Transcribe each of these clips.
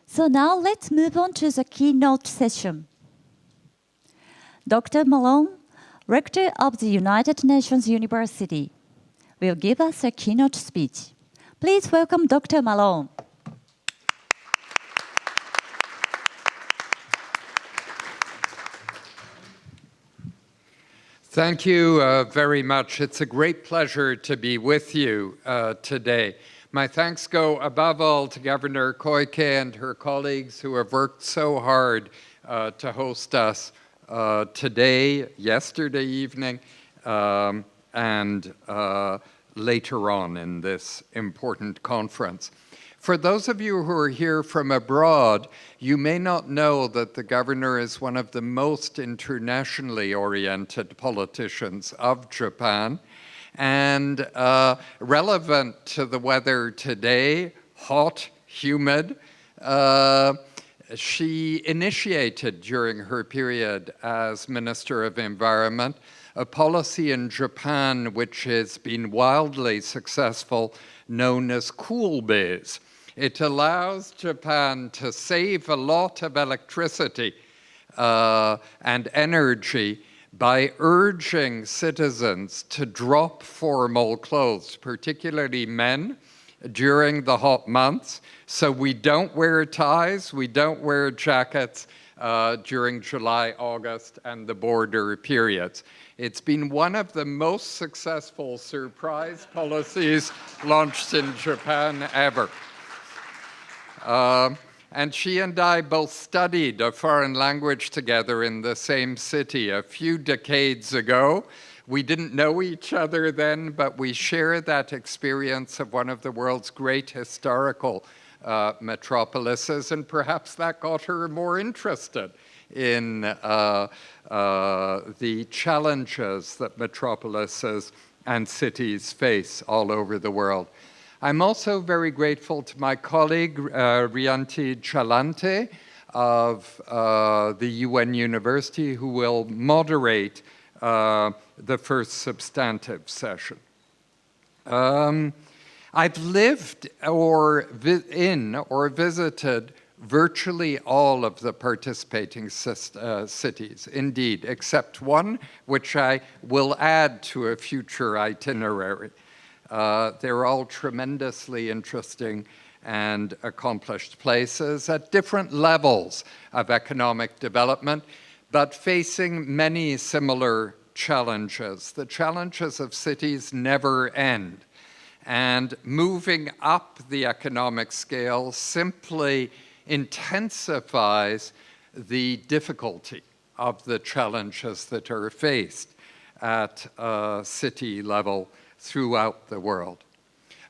So now let's move on to the keynote session. Dr. Malone, Rector of the United Nations University, will give us a keynote speech. Please welcome Dr. Malone. Thank you very much. It's a great pleasure to be with you today. My thanks go above all to Governor Koike and her colleagues who have worked so hard to host us today, yesterday evening, and later on in this important conference. For those of you who are here from abroad, you may not know that the governor is one of the most internationally oriented politicians of Japan. And relevant to the weather today, hot, humid, she initiated during her period as Minister of Environment a policy in Japan which has been wildly successful, known as Cool Biz. It allows Japan to save a lot of electricity and energy by urging citizens to drop formal clothes, particularly men, during the hot months. So we don't wear ties, we don't wear jackets during July, August, and the border periods. It's been one of the most successful surprise policies launched in Japan ever. And she and I both studied a foreign language together in the same city a few decades ago. We didn't know each other then, but we share that experience of one of the world's great historical metropolises, and perhaps that got her more interested in the challenges that metropolises and cities face all over the world. I'm also very grateful to my colleague, Untitled Chapter of the UN University, who will moderate the first substantive session. I've lived in or visited virtually all of the participating cities, indeed, except one, which I will add to a future itinerary. They're all tremendously interesting and accomplished places at different levels of economic development, but facing many similar challenges. The challenges of cities never end. And moving up the economic scale simply intensifies the difficulty of the challenges that are faced at city level throughout the world.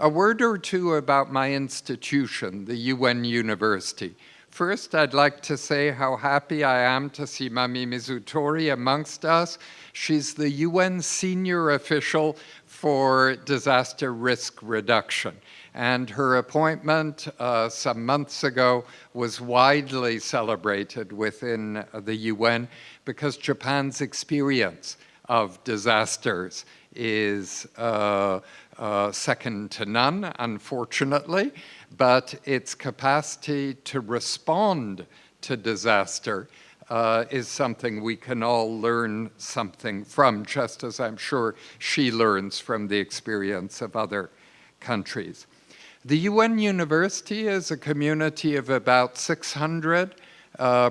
A word or two about my institution, the UN University. First, I'd like to say how happy I am to see Mami Mizutori amongst us. She's the UN senior official for disaster risk reduction. And her appointment some months ago was widely celebrated within the UN because Japan's experience of disasters is second to none, unfortunately, but its capacity to respond to disaster is something we can all learn something from, just as I'm sure she learns from the experience of other countries. The UN University is a community of about 600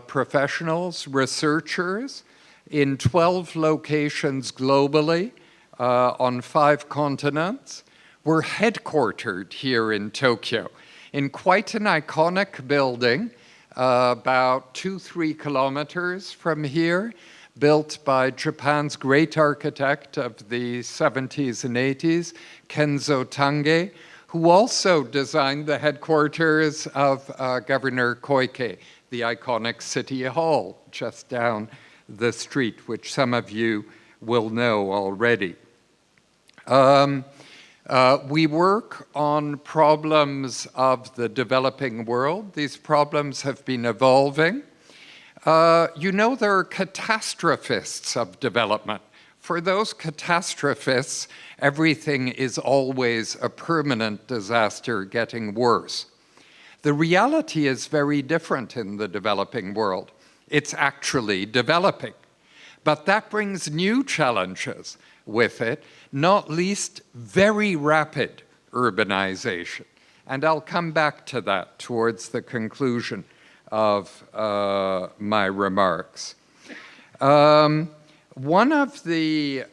professionals, researchers, in 12 locations globally, on 5 continents. We're headquartered here in Tokyo in quite an iconic building, about 2-3 kilometers from here, built by Japan's great architect of the 70s and 80s, Kenzo Tange, who also designed the headquarters of Governor Koike, the iconic City Hall just down the street, which some of you will know already. We work on problems of the developing world. These problems have been evolving. You know, there are catastrophists of development. For those catastrophists, everything is always a permanent disaster getting worse. The reality is very different in the developing world. It's actually developing. But that brings new challenges with it, not least very rapid urbanization. And I'll come back to that towards the conclusion of my remarks. One of the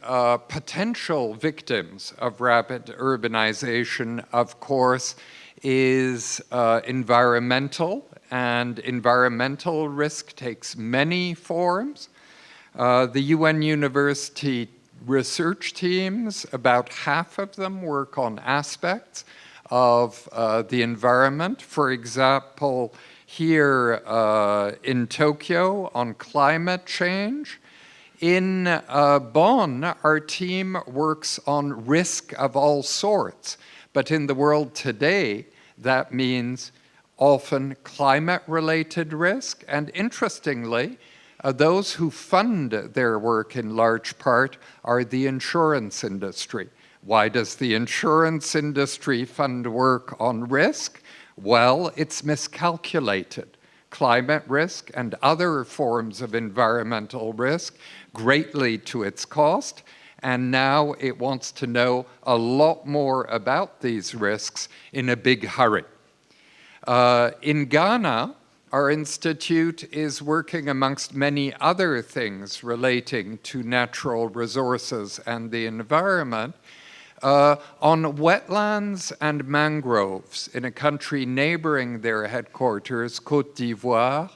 potential victims of rapid urbanization, of course, is environmental, and environmental risk takes many forms. The UN University research teams, about half of them work on aspects of the environment. For example, here in Tokyo on climate change. In Bonn, our team works on risk of all sorts. But in the world today, that means often climate-related risk. And interestingly, those who fund their work in large part are the insurance industry. Why does the insurance industry fund work on risk? Well, it's miscalculated. Climate risk and other forms of environmental risk greatly to its cost, and now it wants to know a lot more about these risks in a big hurry. In Ghana, our institute is working amongst many other things relating to natural resources and the environment on wetlands and mangroves in a country neighboring their headquarters, Côte d'Ivoire.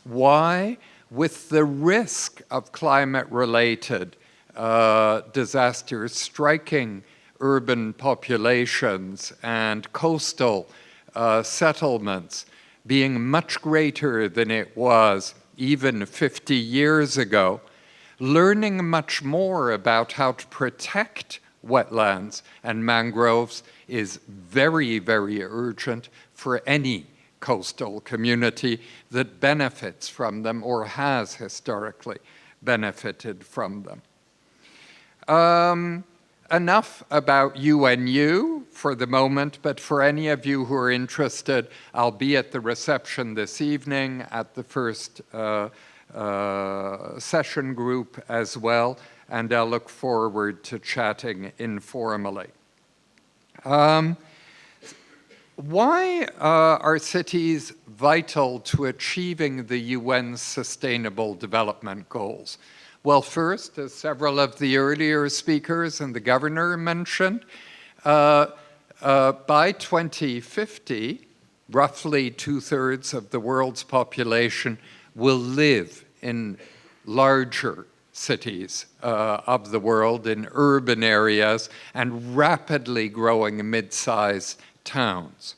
Why? With the risk of climate-related disasters striking urban populations and coastal settlements being much greater than it was even 50 years ago, learning much more about how to protect wetlands and mangroves is very, very urgent for any coastal community that benefits from them or has historically benefited from them. Enough about UNU for the moment, but for any of you who are interested, I'll be at the reception this evening at the first session group as well, and I'll look forward to chatting informally. Why are cities vital to achieving the UN's Sustainable Development Goals? Well, first, as several of the earlier speakers and the governor mentioned, by 2050, roughly 2/3 of the world's population will live in larger cities of the world, in urban areas, and rapidly growing mid-sized towns.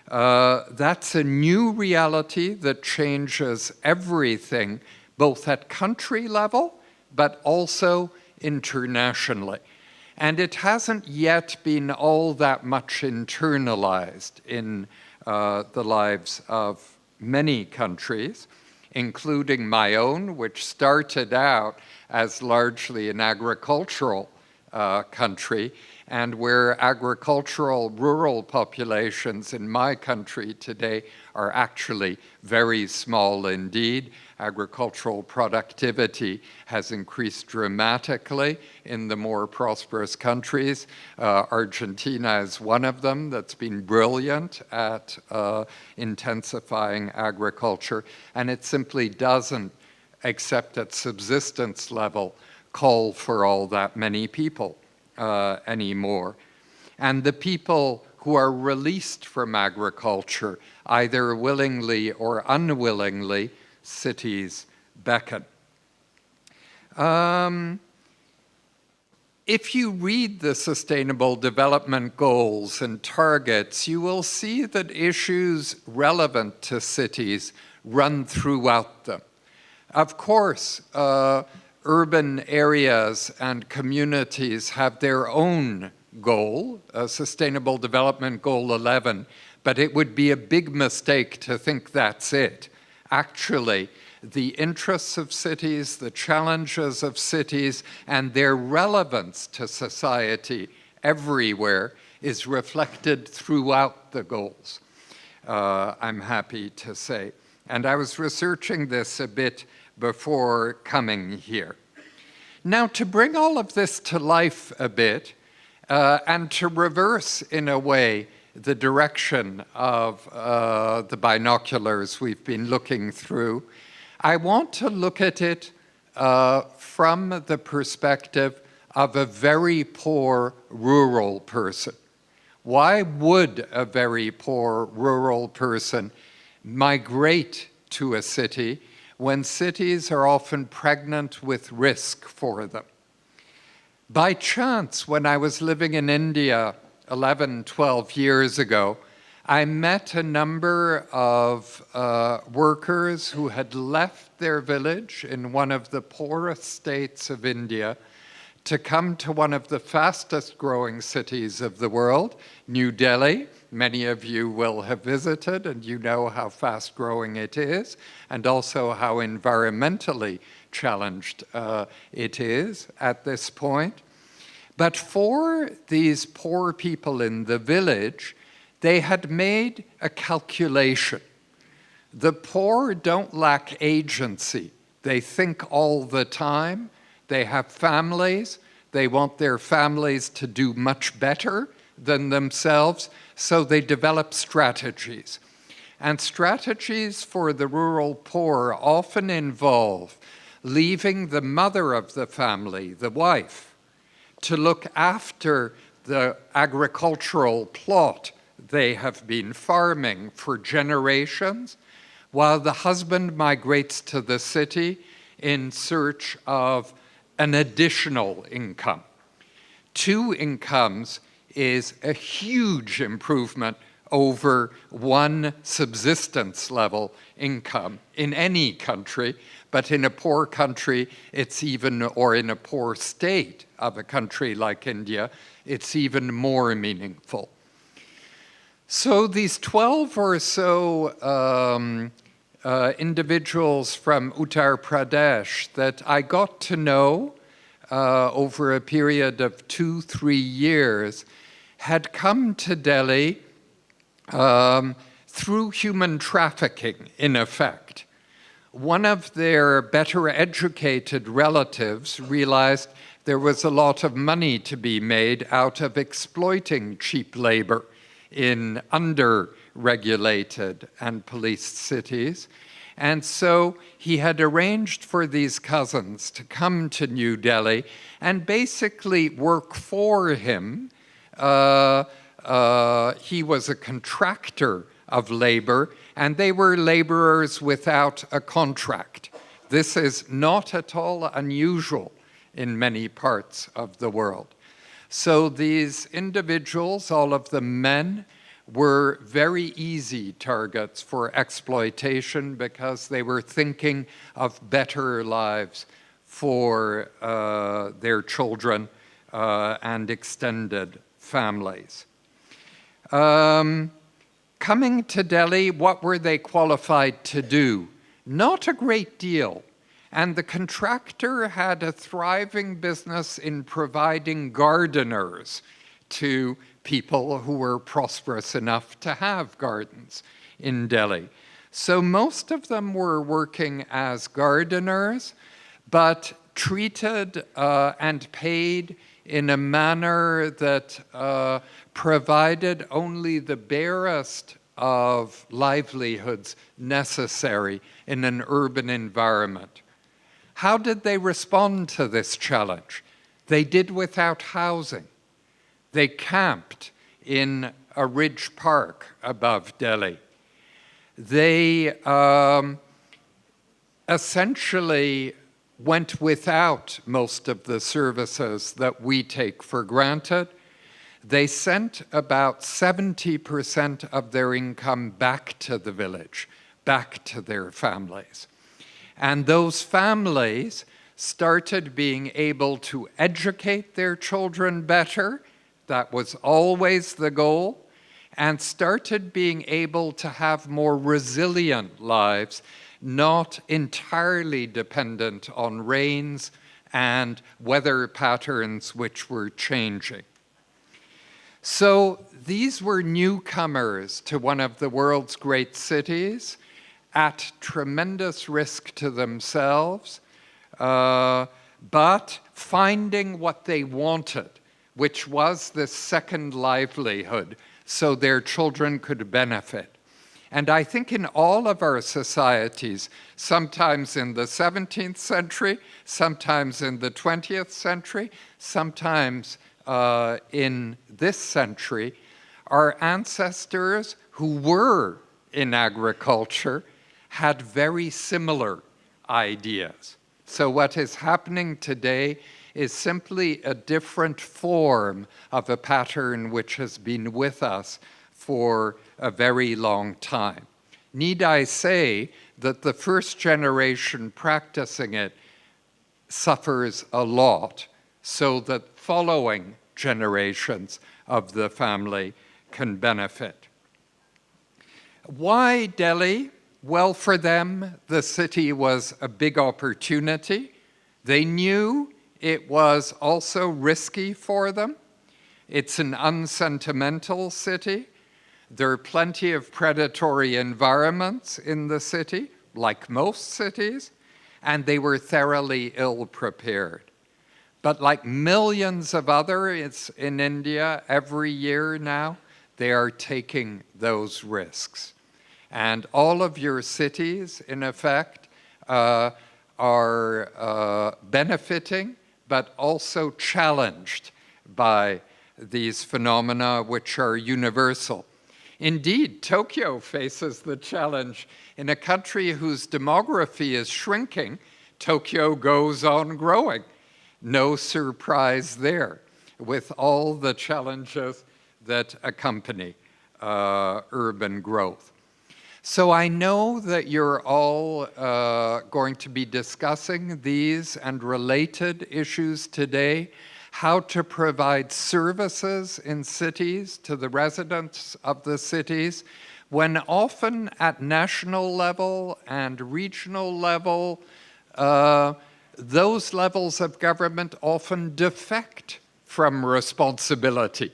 That's a new reality that changes everything, both at country level, but also internationally. And it hasn't yet been all that much internalized in the lives of many countries, including my own, which started out as largely an agricultural country, and where agricultural rural populations in my country today are actually very small indeed. Agricultural productivity has increased dramatically in the more prosperous countries. Argentina is one of them that's been brilliant at intensifying agriculture, and it simply doesn't, except at subsistence level, call for all that many people anymore. And the people who are released from agriculture, either willingly or unwillingly, cities beckon. If you read the Sustainable Development Goals and targets, you will see that issues relevant to cities run throughout them. Of course, urban areas and communities have their own goal, Sustainable Development Goal 11, but it would be a big mistake to think that's it. Actually, the interests of cities, the challenges of cities, and their relevance to society everywhere is reflected throughout the goals. I'm happy to say. And I was researching this a bit before coming here. Now, to bring all of this to life a bit, and to reverse, in a way, the direction of the binoculars we've been looking through, I want to look at it from the perspective of a very poor rural person. Why would a very poor rural person migrate to a city when cities are often pregnant with risk for them? By chance, when I was living in India 11, 12 years ago, I met a number of workers who had left their village in one of the poorest states of India to come to one of the fastest growing cities of the world, New Delhi. Many of you will have visited, and you know how fast growing it is, and also how environmentally challenged it is at this point. But for these poor people in the village, they had made a calculation. The poor don't lack agency. They think all the time. They have families. They want their families to do much better than themselves, so they develop strategies. And strategies for the rural poor often involve leaving the mother of the family, the wife, to look after the agricultural plot they have been farming for generations, while the husband migrates to the city in search of an additional income. 2 incomes is a huge improvement over 1 subsistence level income in any country, but in a poor country, it's even, or in a poor state of a country like India, it's even more meaningful. So these 12 or so individuals from Uttar Pradesh that I got to know over a period of 2-3 years had come to Delhi through human trafficking, in effect. One of their better educated relatives realized there was a lot of money to be made out of exploiting cheap labor in under-regulated and policed cities. And so he had arranged for these cousins to come to New Delhi and basically work for him. He was a contractor of labor, and they were laborers without a contract. This is not at all unusual in many parts of the world. So these individuals, all of them men, were very easy targets for exploitation because they were thinking of better lives for their children and extended families. Coming to Delhi, what were they qualified to do? Not a great deal. And the contractor had a thriving business in providing gardeners to people who were prosperous enough to have gardens in Delhi. So most of them were working as gardeners, but treated and paid in a manner that provided only the barest of livelihoods necessary in an urban environment. How did they respond to this challenge? They did without housing. They camped in a ridge park above Delhi. They essentially went without most of the services that we take for granted. They sent about 70% of their income back to the village, back to their families. And those families started being able to educate their children better. That was always the goal. And started being able to have more resilient lives, not entirely dependent on rains and weather patterns which were changing. So these were newcomers to one of the world's great cities at tremendous risk to themselves, but finding what they wanted, which was this second livelihood, so their children could benefit. And I think in all of our societies, sometimes in the 17th century, sometimes in the 20th century, sometimes in this century, our ancestors who were in agriculture had very similar ideas. So what is happening today is simply a different form of a pattern which has been with us for a very long time. Need I say that the first generation practicing it suffers a lot, so that following generations of the family can benefit. Why Delhi? Well, for them, the city was a big opportunity. They knew it was also risky for them. It's an unsentimental city. There are plenty of predatory environments in the city, like most cities, and they were thoroughly ill-prepared. But like millions of others in India, every year now, they are taking those risks. And all of your cities, in effect, are benefiting, but also challenged by these phenomena which are universal. Indeed, Tokyo faces the challenge. In a country whose demography is shrinking, Tokyo goes on growing. No surprise there, with all the challenges that accompany urban growth. So I know that you're all going to be discussing these and related issues today, how to provide services in cities to the residents of the cities, when often at national level and regional level, those levels of government often defect from responsibility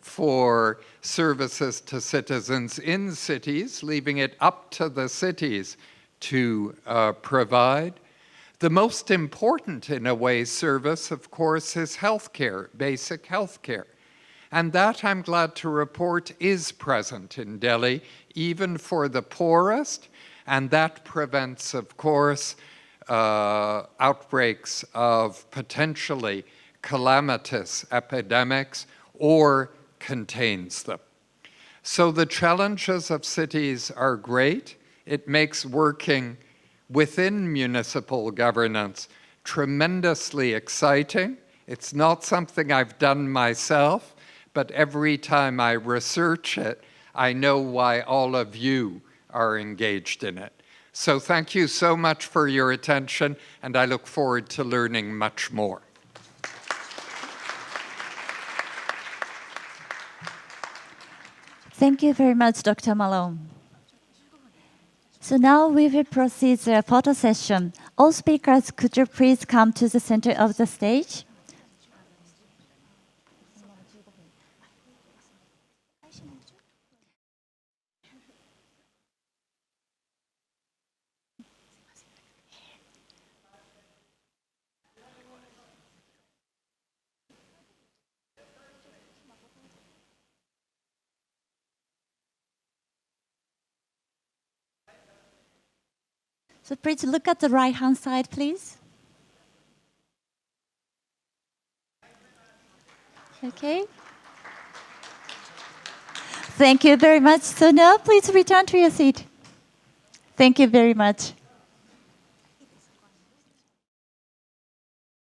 for services to citizens in cities, leaving it up to the cities to provide. The most important, in a way, service, of course, is healthcare, basic healthcare. And that, I'm glad to report, is present in Delhi, even for the poorest, and that prevents, of course, outbreaks of potentially calamitous epidemics or contains them. So the challenges of cities are great. It makes working within municipal governance tremendously exciting. It's not something I've done myself, but every time I research it, I know why all of you are engaged in it. So thank you so much for your attention, and I look forward to learning much more. Thank you very much, Dr. Malone. So now we will proceed to a photo session. All speakers, could you please come to the center of the stage? So please look at the right-hand side, please. Okay. Thank you very much. So now please return to your seat. Thank you very much.